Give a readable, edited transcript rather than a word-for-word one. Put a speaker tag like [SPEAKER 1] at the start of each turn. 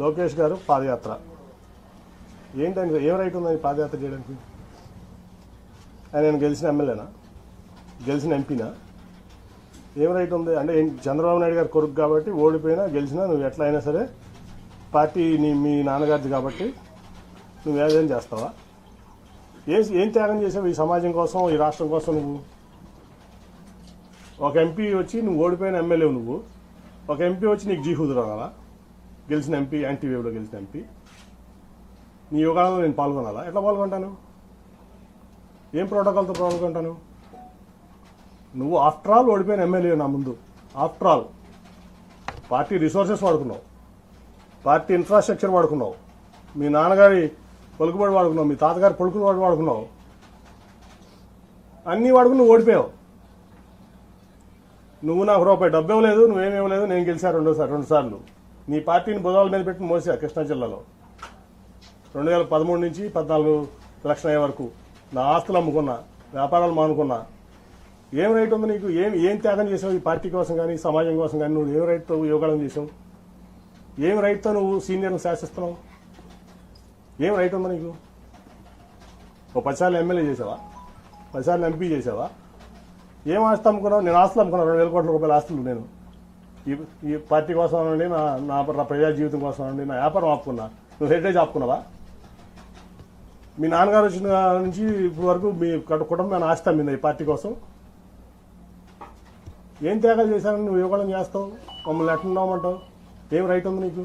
[SPEAKER 1] లోకేష్ గారు పాదయాత్ర ఏంటంటే ఏం రైట్ ఉందని పాదయాత్ర చేయడానికి? ఆయన గెలిచిన ఎమ్మెల్యేనా, గెలిచిన ఎంపీనా? ఏం రైట్ ఉంది అంటే? చంద్రబాబు నాయుడు గారు కొడుకు కాబట్టి ఓడిపోయినా గెలిచినా నువ్వు ఎట్లా అయినా సరే పార్టీ మీ నాన్నగారిది కాబట్టి నువ్వు ఏదైనా చేస్తావా? ఏం త్యాగం చేసావు ఈ సమాజం కోసం, ఈ రాష్ట్రం కోసం? నువ్వు ఒక ఎంపీ వచ్చి నువ్వు ఓడిపోయిన ఎమ్మెల్యే, నువ్వు ఒక ఎంపీ వచ్చి నీకు జీహుదురాలా? గెలిచిన ఎంపీ, యాంటీ వేవ్లో గెలిచిన ఎంపీ నీ యోగాలో నేను పాల్గొనాలా? ఎట్లా పాల్గొంటాను? ఏం ప్రోటోకాల్తో పాల్గొంటాను? నువ్వు ఆఫ్టర్ ఆల్ ఓడిపోయిన ఎమ్మెల్యే నా ముందు. ఆఫ్టర్ ఆల్ పార్టీ రిసోర్సెస్ వాడుకున్నావు, పార్టీ ఇన్ఫ్రాస్ట్రక్చర్ వాడుకున్నావు, మీ నాన్నగారి పలుకుబడి వాడుకున్నావు, మీ తాతగారి పలుకుబడి వాడుకున్నావు, అన్నీ వాడుకుని నువ్వు ఓడిపోయావు. నువ్వు నాకు రూపాయి డబ్బు ఇవ్వలేదు, నువ్వేమి ఇవ్వలేదు, నేను గెలిచా రెండు సార్లు. నీ పార్టీని భుజాల మీద పెట్టి మోసా కృష్ణా జిల్లాలో 2013 నుంచి 14 ఎలక్షన్ అయ్యే వరకు నా ఆస్తులు అమ్ముకున్నా, వ్యాపారాలు మానుకున్నా. ఏం రైట్ ఉంది నీకు? ఏం త్యాగం చేసావు ఈ పార్టీ కోసం కానీ, సమాజం కోసం కానీ? నువ్వు ఏం రైట్తో యోగాళం చేసావు? ఏం రైట్తో నువ్వు సీనియర్ని శాసిస్తున్నావు? ఏం రైట్ ఉందా నీకు? ఓ 10 సార్లు ఎమ్మెల్యే చేసావా? 10 సార్లు ఎంపీ చేసావా? ఏం ఆస్తి అమ్ముకున్నావు? నేను ఆస్తులు అమ్ముకున్నాను, 2,000 కోట్ల రూపాయల ఆస్తులు. నేను ఈ పార్టీ కోసం అనండి, నా ప్రజా జీవితం కోసం అనండి, నా వ్యాపారం ఆపుకున్నా. నువ్వు హెరిటేజ్ ఆపుకున్నావా? మీ నాన్నగారు వచ్చిన నుంచి ఇప్పుడు వరకు మీ కుటుంబాన్ని ఆస్తి అమ్మిందా ఈ పార్టీ కోసం? ఏం త్యాగాలు చేశానని నువ్వు ఇవ్వడం చేస్తావు? మమ్మల్ని ఎట్లా ఉండమంటావు? ఏం రైట్ ఉంది నీకు?